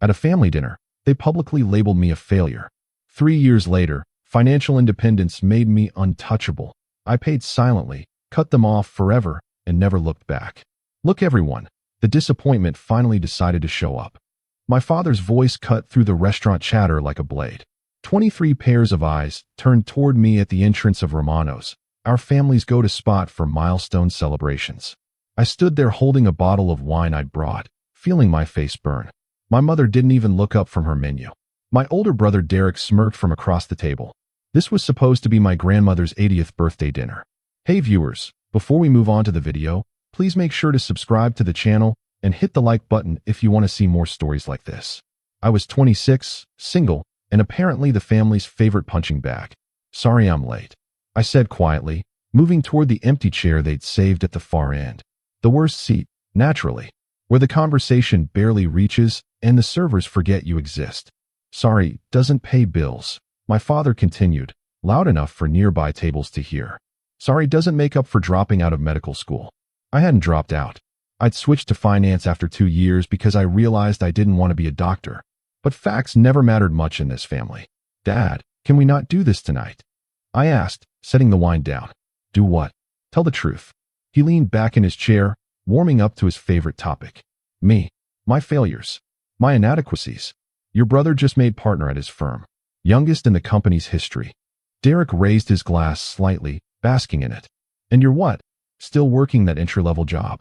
At a family dinner, they publicly labeled me a failure. 3 years later, financial independence made me untouchable. I paid silently, cut them off forever, and never looked back. Look, everyone, the disappointment finally decided to show up. My father's voice cut through the restaurant chatter like a blade. 23 pairs of eyes turned toward me at the entrance of Romano's, our family's go-to spot for milestone celebrations. I stood there holding a bottle of wine I'd brought, feeling my face burn. My mother didn't even look up from her menu. My older brother Derek smirked from across the table. This was supposed to be my grandmother's 80th birthday dinner. Hey viewers, before we move on to the video, please make sure to subscribe to the channel and hit the like button if you want to see more stories like this. I was 26, single, and apparently the family's favorite punching bag. Sorry I'm late, I said quietly, moving toward the empty chair they'd saved at the far end. The worst seat, naturally, where the conversation barely reaches and the servers forget you exist. Sorry, doesn't pay bills, my father continued, loud enough for nearby tables to hear. Sorry doesn't make up for dropping out of medical school. I hadn't dropped out. I'd switched to finance after 2 years because I realized I didn't want to be a doctor. But facts never mattered much in this family. Dad, can we not do this tonight? I asked, setting the wine down. Do what? Tell the truth. He leaned back in his chair, warming up to his favorite topic. Me. My failures. My inadequacies. Your brother just made partner at his firm. Youngest in the company's history. Derek raised his glass slightly, basking in it. And you're what? Still working that entry-level job.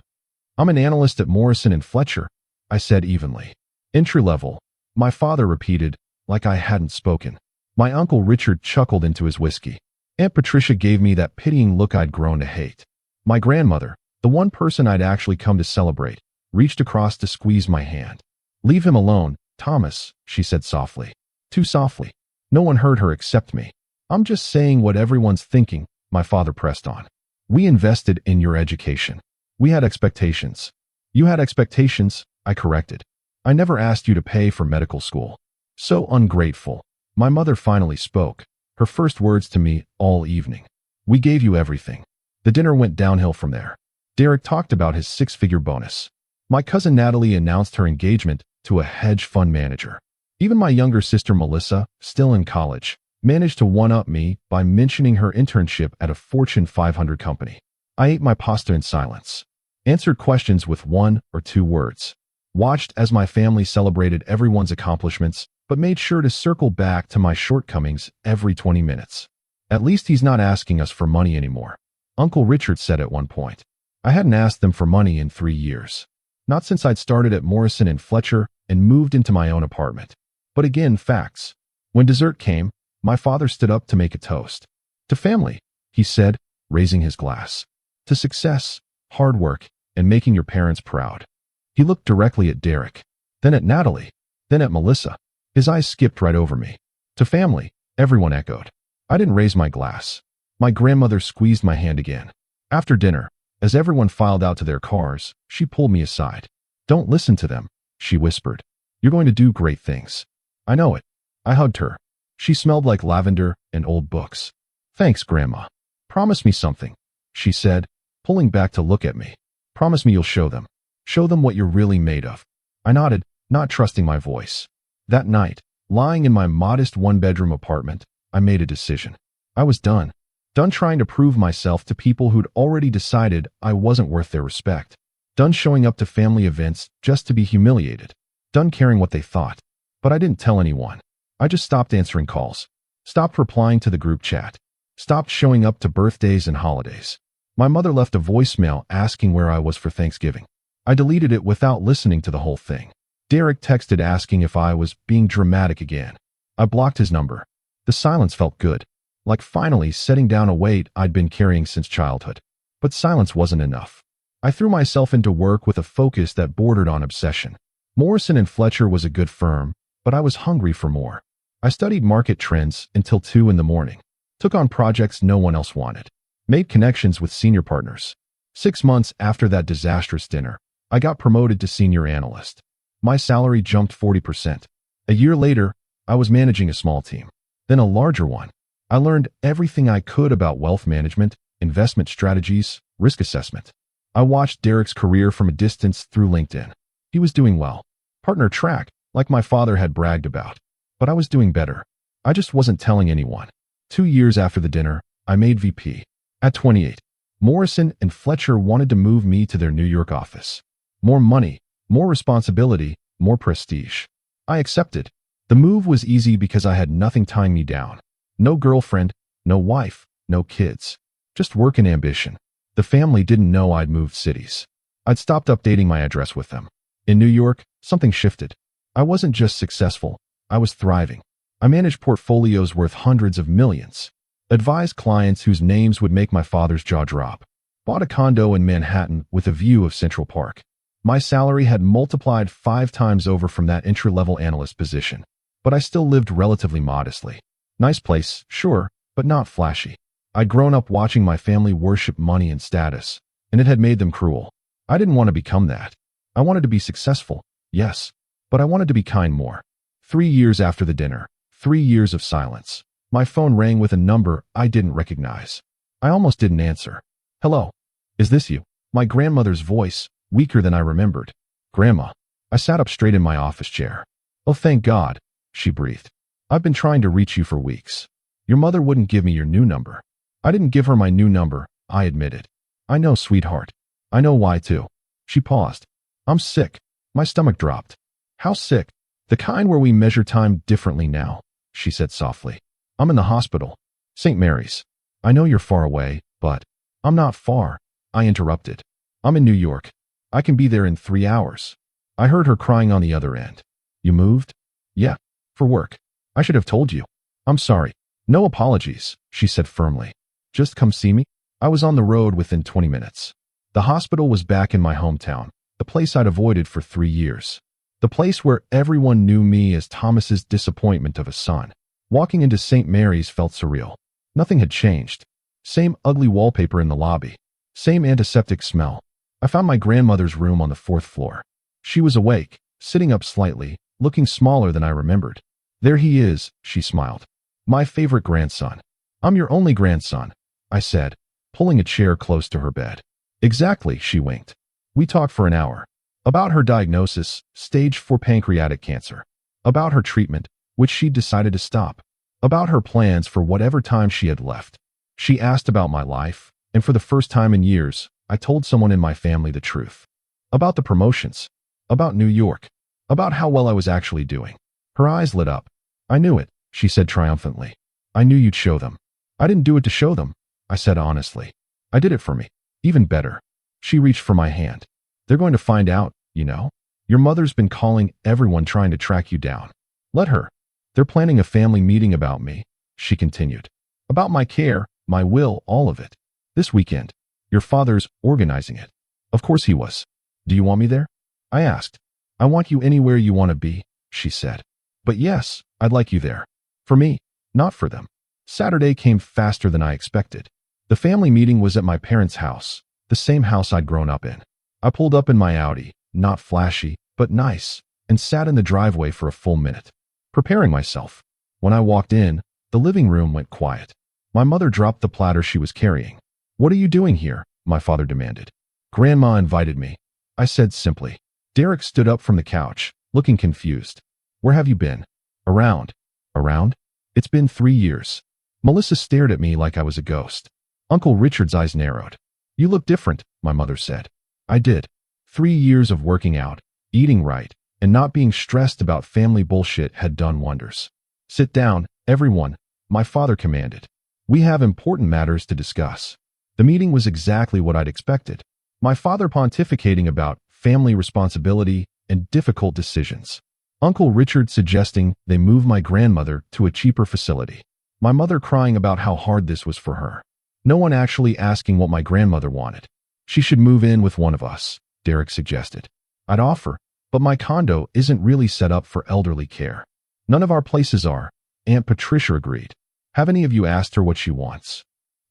I'm an analyst at Morrison & Fletcher, I said evenly. Entry-level, my father repeated, like I hadn't spoken. My Uncle Richard chuckled into his whiskey. Aunt Patricia gave me that pitying look I'd grown to hate. My grandmother, the one person I'd actually come to celebrate, reached across to squeeze my hand. Leave him alone, Thomas, she said softly. Too softly. No one heard her except me. I'm just saying what everyone's thinking, my father pressed on. We invested in your education. We had expectations. You had expectations, I corrected. I never asked you to pay for medical school. So ungrateful. My mother finally spoke, her first words to me all evening. We gave you everything. The dinner went downhill from there. Derek talked about his 6-figure bonus. My cousin Natalie announced her engagement to a hedge fund manager. Even my younger sister Melissa, still in college, managed to one-up me by mentioning her internship at a Fortune 500 company. I ate my pasta in silence, answered questions with 1 or 2 words, watched as my family celebrated everyone's accomplishments, but made sure to circle back to my shortcomings every 20 minutes. At least he's not asking us for money anymore, Uncle Richard said at one point. I hadn't asked them for money in 3 years. Not since I'd started at Morrison & Fletcher and moved into my own apartment. But again, facts. When dessert came, my father stood up to make a toast. To family, he said, raising his glass. To success, hard work, and making your parents proud. He looked directly at Derek, then at Natalie, then at Melissa. His eyes skipped right over me. To family, everyone echoed. I didn't raise my glass. My grandmother squeezed my hand again. After dinner, as everyone filed out to their cars, she pulled me aside. Don't listen to them, she whispered. You're going to do great things. I know it. I hugged her. She smelled like lavender and old books. Thanks, Grandma. Promise me something, she said, pulling back to look at me. Promise me you'll show them. Show them what you're really made of. I nodded, not trusting my voice. That night, lying in my modest 1-bedroom apartment, I made a decision. I was done. Done trying to prove myself to people who'd already decided I wasn't worth their respect. Done showing up to family events just to be humiliated. Done caring what they thought. But I didn't tell anyone. I just stopped answering calls. Stopped replying to the group chat. Stopped showing up to birthdays and holidays. My mother left a voicemail asking where I was for Thanksgiving. I deleted it without listening to the whole thing. Derek texted asking if I was being dramatic again. I blocked his number. The silence felt good, like finally setting down a weight I'd been carrying since childhood. But silence wasn't enough. I threw myself into work with a focus that bordered on obsession. Morrison & Fletcher was a good firm, but I was hungry for more. I studied market trends until 2 in the morning. Took on projects no one else wanted. Made connections with senior partners. 6 months after that disastrous dinner, I got promoted to senior analyst. My salary jumped 40%. A year later, I was managing a small team, then a larger one. I learned everything I could about wealth management, investment strategies, risk assessment. I watched Derek's career from a distance through LinkedIn. He was doing well. Partner track, like my father had bragged about. But I was doing better. I just wasn't telling anyone. 2 years after the dinner, I made VP. At 28, Morrison and Fletcher wanted to move me to their New York office. More money, more responsibility, more prestige. I accepted. The move was easy because I had nothing tying me down. No girlfriend, no wife, no kids. Just work and ambition. The family didn't know I'd moved cities. I'd stopped updating my address with them. In New York, something shifted. I wasn't just successful, I was thriving. I managed portfolios worth hundreds of millions. Advised clients whose names would make my father's jaw drop. Bought a condo in Manhattan with a view of Central Park. My salary had multiplied 5 times over from that entry-level analyst position. But I still lived relatively modestly. Nice place, sure, but not flashy. I'd grown up watching my family worship money and status, and it had made them cruel. I didn't want to become that. I wanted to be successful, yes, but I wanted to be kind more. 3 years after the dinner, 3 years of silence. My phone rang with a number I didn't recognize. I almost didn't answer. Hello? Is this you? My grandmother's voice, weaker than I remembered. Grandma. I sat up straight in my office chair. Oh, thank God, she breathed. I've been trying to reach you for weeks. Your mother wouldn't give me your new number. I didn't give her my new number, I admitted. I know, sweetheart. I know why, too. She paused. I'm sick. My stomach dropped. How sick? The kind where we measure time differently now, she said softly. I'm in the hospital. St. Mary's. I know you're far away, but I'm not far, I interrupted. I'm in New York. I can be there in 3 hours. I heard her crying on the other end. You moved? Yeah, for work. I should have told you. I'm sorry. No apologies, she said firmly. Just come see me? I was on the road within 20 minutes. The hospital was back in my hometown, the place I'd avoided for 3 years. The place where everyone knew me as Thomas's disappointment of a son. Walking into St. Mary's felt surreal. Nothing had changed. Same ugly wallpaper in the lobby. Same antiseptic smell. I found my grandmother's room on the 4th floor. She was awake, sitting up slightly, looking smaller than I remembered. There he is, she smiled. My favorite grandson. I'm your only grandson, I said, pulling a chair close to her bed. Exactly, she winked. We talked for an hour. About her diagnosis, stage 4 pancreatic cancer. About her treatment, which she'd decided to stop. About her plans for whatever time she had left. She asked about my life, and for the first time in years, I told someone in my family the truth. About the promotions. About New York. About how well I was actually doing. Her eyes lit up. I knew it, she said triumphantly. I knew you'd show them. I didn't do it to show them, I said honestly. I did it for me. Even better. She reached for my hand. They're going to find out, you know. Your mother's been calling everyone trying to track you down. Let her. They're planning a family meeting about me, she continued. About my care, my will, all of it. This weekend. Your father's organizing it. Of course he was. Do you want me there? I asked. I want you anywhere you want to be, she said. But yes, I'd like you there. For me, not for them. Saturday came faster than I expected. The family meeting was at my parents' house, the same house I'd grown up in. I pulled up in my Audi, not flashy, but nice, and sat in the driveway for a full minute, preparing myself. When I walked in, the living room went quiet. My mother dropped the platter she was carrying. What are you doing here? My father demanded. Grandma invited me, I said simply. Derek stood up from the couch, looking confused. Where have you been? Around. Around? It's been 3 years. Melissa stared at me like I was a ghost. Uncle Richard's eyes narrowed. You look different, my mother said. I did. 3 years of working out, eating right, and not being stressed about family bullshit had done wonders. Sit down, everyone, my father commanded. We have important matters to discuss. The meeting was exactly what I'd expected. My father pontificating about family responsibility and difficult decisions. Uncle Richard suggesting they move my grandmother to a cheaper facility. My mother crying about how hard this was for her. No one actually asking what my grandmother wanted. She should move in with one of us, Derek suggested. I'd offer, but my condo isn't really set up for elderly care. None of our places are, Aunt Patricia agreed. Have any of you asked her what she wants?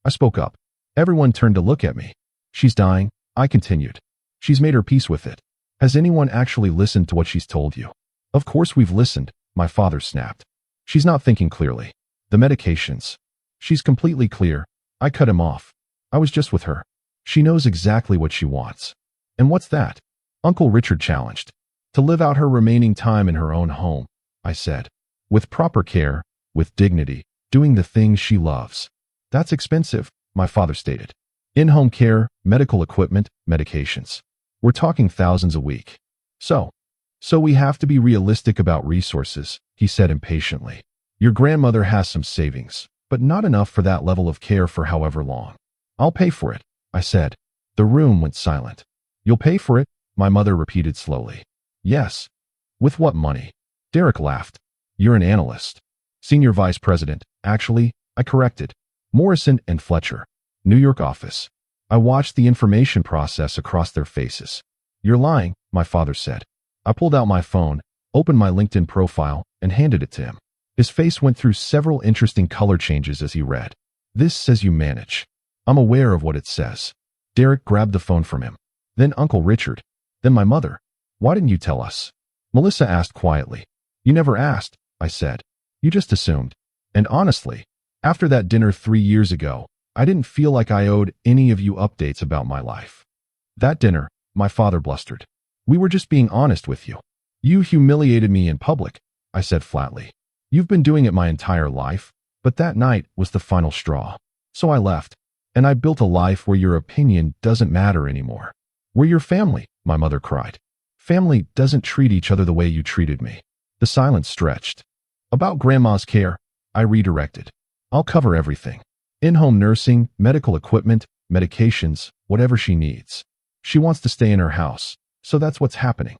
I spoke up. Everyone turned to look at me. She's dying, I continued. She's made her peace with it. Has anyone actually listened to what she's told you? Of course we've listened, my father snapped. She's not thinking clearly. The medications. She's completely clear. I cut him off. I was just with her. She knows exactly what she wants. And what's that? Uncle Richard challenged. To live out her remaining time in her own home, I said. With proper care, with dignity, doing the things she loves. That's expensive, my father stated. In-home care, medical equipment, medications. We're talking thousands a week. So we have to be realistic about resources, he said impatiently. Your grandmother has some savings, but not enough for that level of care for however long. I'll pay for it, I said. The room went silent. You'll pay for it, my mother repeated slowly. Yes. With what money? Derek laughed. You're an analyst. Senior vice president, actually, I corrected. Morrison and Fletcher. New York office. I watched the information process across their faces. You're lying, my father said. I pulled out my phone, opened my LinkedIn profile, and handed it to him. His face went through several interesting color changes as he read. This says you manage. I'm aware of what it says. Derek grabbed the phone from him. Then Uncle Richard. Then my mother. Why didn't you tell us? Melissa asked quietly. You never asked, I said. You just assumed. And honestly, after that dinner 3 years ago, I didn't feel like I owed any of you updates about my life. That dinner, my father blustered. We were just being honest with you. You humiliated me in public, I said flatly. You've been doing it my entire life, but that night was the final straw. So I left, and I built a life where your opinion doesn't matter anymore. We're your family, my mother cried. Family doesn't treat each other the way you treated me. The silence stretched. About Grandma's care, I redirected. I'll cover everything. In-home nursing, medical equipment, medications, whatever she needs. She wants to stay in her house, so that's what's happening.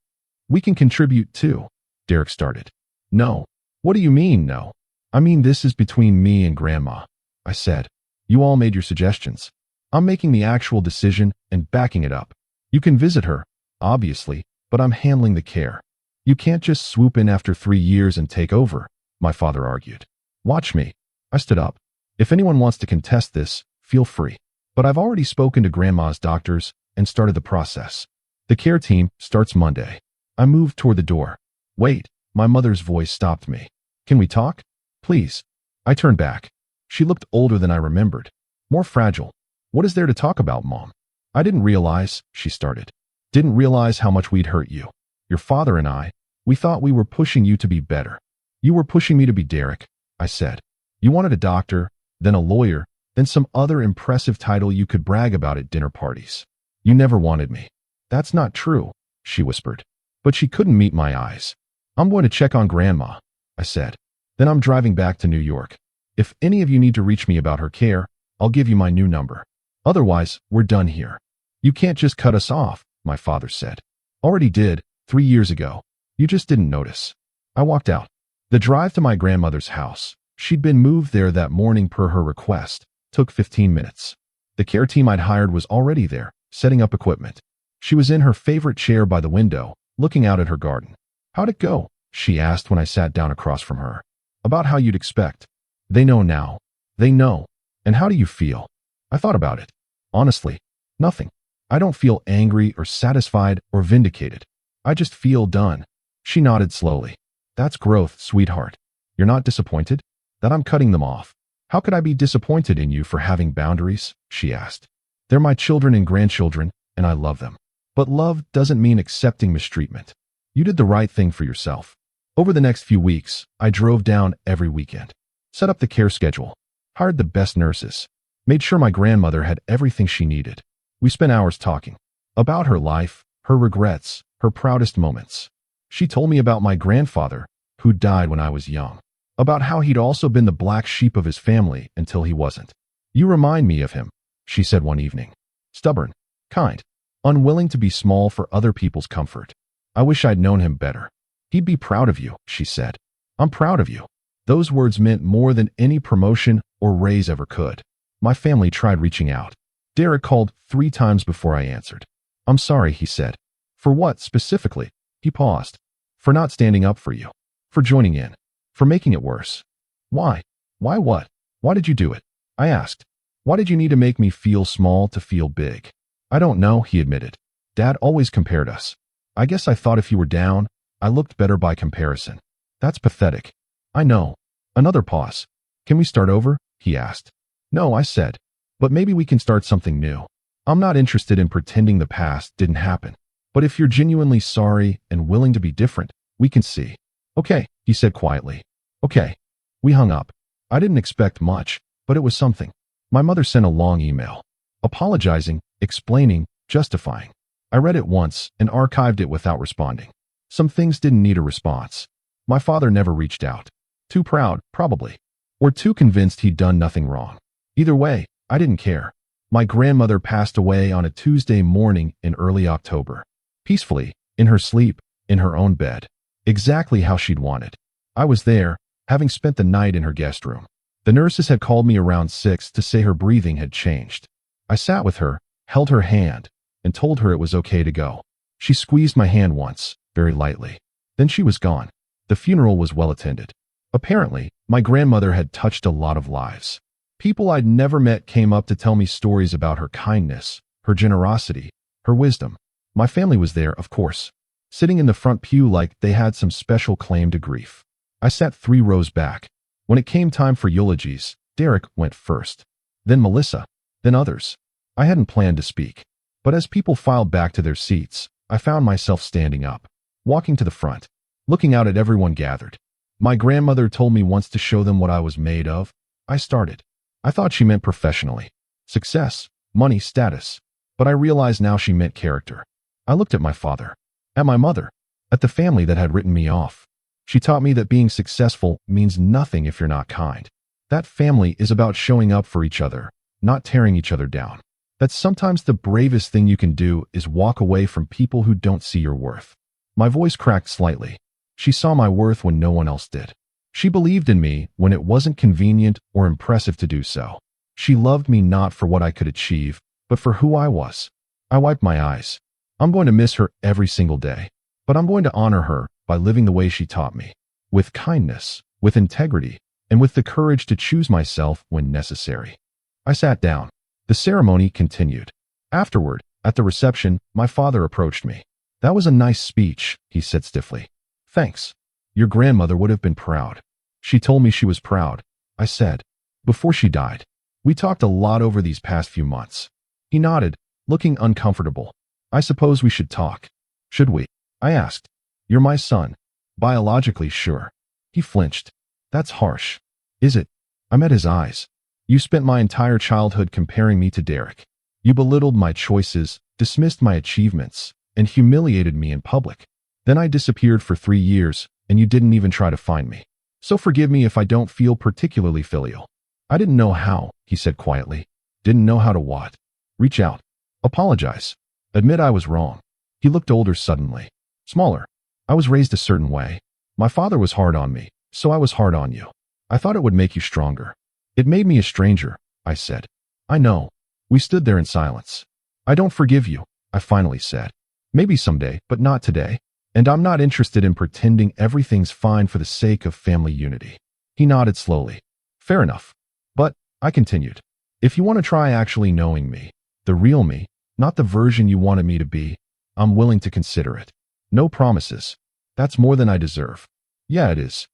We can contribute too, Derek started. No. What do you mean, no? I mean this is between me and Grandma, I said. You all made your suggestions. I'm making the actual decision and backing it up. You can visit her, obviously, but I'm handling the care. You can't just swoop in after 3 years and take over, my father argued. Watch me. I stood up. If anyone wants to contest this, feel free. But I've already spoken to Grandma's doctors and started the process. The care team starts Monday. I moved toward the door. Wait, my mother's voice stopped me. Can we talk? Please. I turned back. She looked older than I remembered. More fragile. What is there to talk about, Mom? I didn't realize, she started. Didn't realize how much we'd hurt you. Your father and I, we thought we were pushing you to be better. You were pushing me to be Derek, I said. You wanted a doctor, then a lawyer, then some other impressive title you could brag about at dinner parties. You never wanted me. That's not true, she whispered. But she couldn't meet my eyes. I'm going to check on Grandma, I said. Then I'm driving back to New York. If any of you need to reach me about her care, I'll give you my new number. Otherwise, we're done here. You can't just cut us off, my father said. Already did, 3 years ago. You just didn't notice. I walked out. The drive to my grandmother's house, she'd been moved there that morning per her request, took 15 minutes. The care team I'd hired was already there, setting up equipment. She was in her favorite chair by the window, looking out at her garden. How'd it go? She asked when I sat down across from her. About how you'd expect. They know now. They know. And how do you feel? I thought about it. Honestly, nothing. I don't feel angry or satisfied or vindicated. I just feel done. She nodded slowly. That's growth, sweetheart. You're not disappointed? That I'm cutting them off. How could I be disappointed in you for having boundaries? She asked. They're my children and grandchildren, and I love them. But love doesn't mean accepting mistreatment. You did the right thing for yourself. Over the next few weeks, I drove down every weekend, set up the care schedule, hired the best nurses, made sure my grandmother had everything she needed. We spent hours talking about her life, her regrets, her proudest moments. She told me about my grandfather, who died when I was young, about how he'd also been the black sheep of his family until he wasn't. You remind me of him, she said one evening. Stubborn, kind, unwilling to be small for other people's comfort. I wish I'd known him better. He'd be proud of you, she said. I'm proud of you. Those words meant more than any promotion or raise ever could. My family tried reaching out. Derek called 3 times before I answered. I'm sorry, he said. For what, specifically? He paused. For not standing up for you. For joining in. For making it worse. Why? Why what? Why did you do it? I asked. Why did you need to make me feel small to feel big? I don't know, he admitted. Dad always compared us. I guess I thought if you were down, I looked better by comparison. That's pathetic. I know. Another pause. Can we start over? He asked. No, I said. But maybe we can start something new. I'm not interested in pretending the past didn't happen. But if you're genuinely sorry and willing to be different, we can see. Okay, he said quietly. Okay. We hung up. I didn't expect much, but it was something. My mother sent a long email. Apologizing, explaining, justifying. I read it once and archived it without responding. Some things didn't need a response. My father never reached out. Too proud, probably. Or too convinced he'd done nothing wrong. Either way, I didn't care. My grandmother passed away on a Tuesday morning in early October. Peacefully, in her sleep, in her own bed. Exactly how she'd wanted. I was there, having spent the night in her guest room. The nurses had called me around 6 to say her breathing had changed. I sat with her, held her hand, and told her it was okay to go. She squeezed my hand once, very lightly. Then she was gone. The funeral was well attended. Apparently, my grandmother had touched a lot of lives. People I'd never met came up to tell me stories about her kindness, her generosity, her wisdom. My family was there, of course, sitting in the front pew like they had some special claim to grief. I sat 3 rows back. When it came time for eulogies, Derek went first. Then Melissa. Then others. I hadn't planned to speak. But as people filed back to their seats, I found myself standing up, walking to the front, looking out at everyone gathered. My grandmother told me once to show them what I was made of. I started. I thought she meant professionally. Success, money, status. But I realized now she meant character. I looked at my father, at my mother, at the family that had written me off. She taught me that being successful means nothing if you're not kind. That family is about showing up for each other, not tearing each other down. That sometimes the bravest thing you can do is walk away from people who don't see your worth. My voice cracked slightly. She saw my worth when no one else did. She believed in me when it wasn't convenient or impressive to do so. She loved me not for what I could achieve, but for who I was. I wiped my eyes. I'm going to miss her every single day, but I'm going to honor her by living the way she taught me, with kindness, with integrity, and with the courage to choose myself when necessary. I sat down. The ceremony continued. Afterward, at the reception, my father approached me. That was a nice speech, he said stiffly. Thanks. Your grandmother would have been proud. She told me she was proud, I said. Before she died. We talked a lot over these past few months. He nodded, looking uncomfortable. I suppose we should talk. Should we? I asked. You're my son. Biologically, sure. He flinched. That's harsh. Is it? I met his eyes. You spent my entire childhood comparing me to Derek. You belittled my choices, dismissed my achievements, and humiliated me in public. Then I disappeared for 3 years, and you didn't even try to find me. So forgive me if I don't feel particularly filial. I didn't know how, he said quietly. Didn't know how to what? Reach out. Apologize. Admit I was wrong. He looked older suddenly. Smaller. I was raised a certain way. My father was hard on me, so I was hard on you. I thought it would make you stronger. It made me a stranger, I said. I know. We stood there in silence. I don't forgive you, I finally said. Maybe someday, but not today. And I'm not interested in pretending everything's fine for the sake of family unity. He nodded slowly. Fair enough. But, I continued, if you want to try actually knowing me, the real me, not the version you wanted me to be, I'm willing to consider it. No promises. That's more than I deserve. Yeah, it is.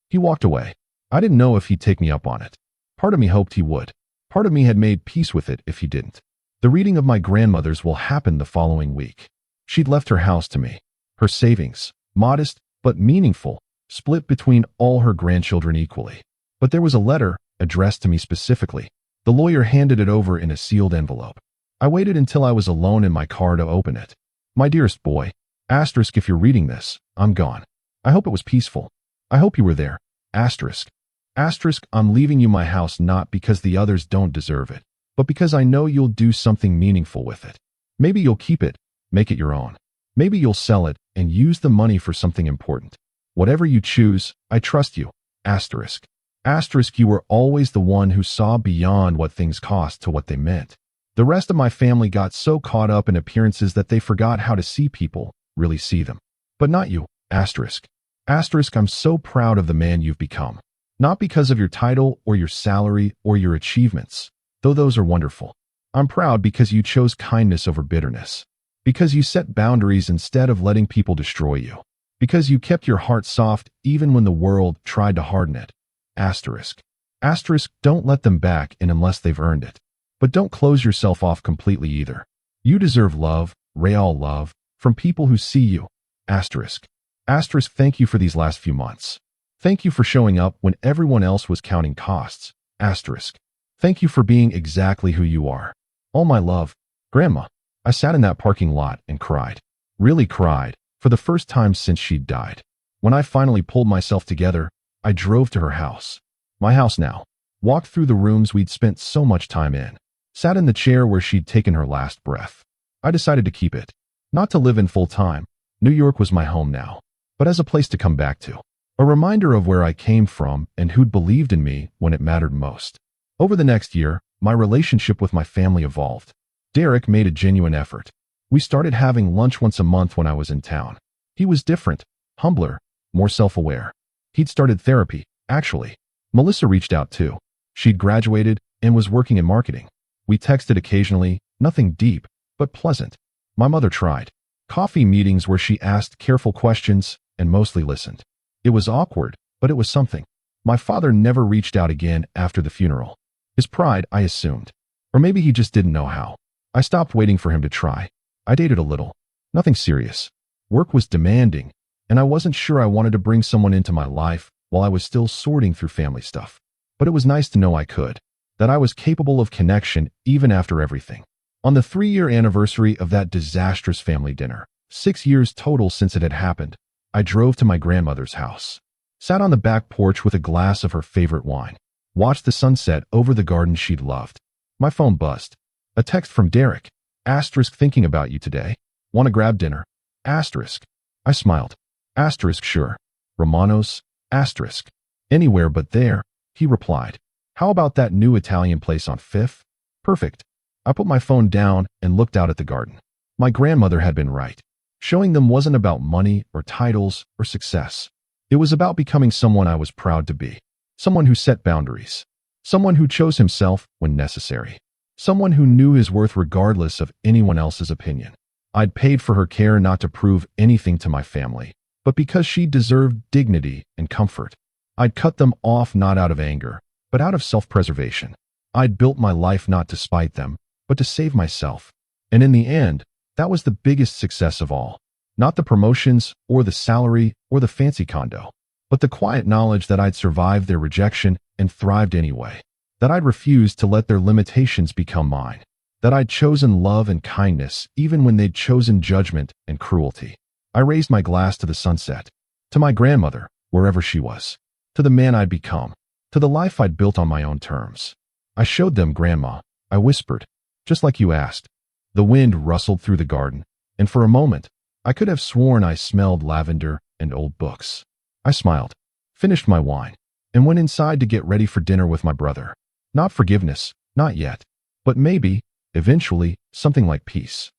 He walked away. I didn't know if he'd take me up on it. Part of me hoped he would. Part of me had made peace with it if he didn't. The reading of my grandmother's will happen the following week. She'd left her house to me. Her savings, modest but meaningful, split between all her grandchildren equally. But there was a letter addressed to me specifically. The lawyer handed it over in a sealed envelope. I waited until I was alone in my car to open it. My dearest boy, asterisk if you're reading this, I'm gone. I hope it was peaceful. I hope you were there. Asterisk. Asterisk, I'm leaving you my house not because the others don't deserve it, but because I know you'll do something meaningful with it. Maybe you'll keep it, make it your own. Maybe you'll sell it and use the money for something important. Whatever you choose, I trust you. Asterisk. Asterisk, you were always the one who saw beyond what things cost to what they meant. The rest of my family got so caught up in appearances that they forgot how to see people, really see them. But not you. Asterisk. Asterisk, I'm so proud of the man you've become. Not because of your title or your salary or your achievements, though those are wonderful. I'm proud because you chose kindness over bitterness. Because you set boundaries instead of letting people destroy you. Because you kept your heart soft even when the world tried to harden it. Asterisk. Asterisk, don't let them back in unless they've earned it. But don't close yourself off completely either. You deserve love, real love, From people who see you. Asterisk. Asterisk, thank you for these last few months. Thank you for showing up when everyone else was counting costs. Asterisk. Thank you for being exactly who you are. All my love, Grandma. I sat in that parking lot and cried. Really cried, for the first time since she'd died. When I finally pulled myself together, I drove to her house. My house now. Walked through the rooms we'd spent so much time in. Sat in the chair where she'd taken her last breath. I decided to keep it. Not to live in full time. New York was my home now. But as a place to come back to. A reminder of where I came from and who'd believed in me when it mattered most. Over the next year, my relationship with my family evolved. Derek made a genuine effort. We started having lunch once a month when I was in town. He was different, humbler, more self-aware. He'd started therapy, actually. Melissa reached out too. She'd graduated and was working in marketing. We texted occasionally, nothing deep, but pleasant. My mother tried. Coffee meetings where she asked careful questions and mostly listened. It was awkward, but it was something. My father never reached out again after the funeral. His pride, I assumed. Or maybe he just didn't know how. I stopped waiting for him to try. I dated a little. Nothing serious. Work was demanding, and I wasn't sure I wanted to bring someone into my life while I was still sorting through family stuff. But it was nice to know I could. That I was capable of connection even after everything. On the 3-year anniversary of that disastrous family dinner, 6 years total since it had happened, I drove to my grandmother's house. Sat on the back porch with a glass of her favorite wine. Watched the sunset over the garden she'd loved. My phone buzzed. A text from Derek. Asterisk, thinking about you today. Want to grab dinner? Asterisk. I smiled. Asterisk, sure. Romano's? Asterisk. Anywhere but there, he replied. How about that new Italian place on 5th? Perfect. I put my phone down and looked out at the garden. My grandmother had been right. Showing them wasn't about money or titles or success. It was about becoming someone I was proud to be. Someone who set boundaries. Someone who chose himself when necessary. Someone who knew his worth regardless of anyone else's opinion. I'd paid for her care not to prove anything to my family, but because she deserved dignity and comfort. I'd cut them off not out of anger, but out of self-preservation. I'd built my life not to spite them, but to save myself. And in the end, that was the biggest success of all. Not the promotions, or the salary, or the fancy condo, but the quiet knowledge that I'd survived their rejection and thrived anyway. That I'd refused to let their limitations become mine. That I'd chosen love and kindness even when they'd chosen judgment and cruelty. I raised my glass to the sunset. To my grandmother, wherever she was. To the man I'd become. To the life I'd built on my own terms. I showed them, Grandma. I whispered, just like you asked. The wind rustled through the garden, and for a moment, I could have sworn I smelled lavender and old books. I smiled, finished my wine, and went inside to get ready for dinner with my brother. Not forgiveness, not yet, but maybe, eventually, something like peace.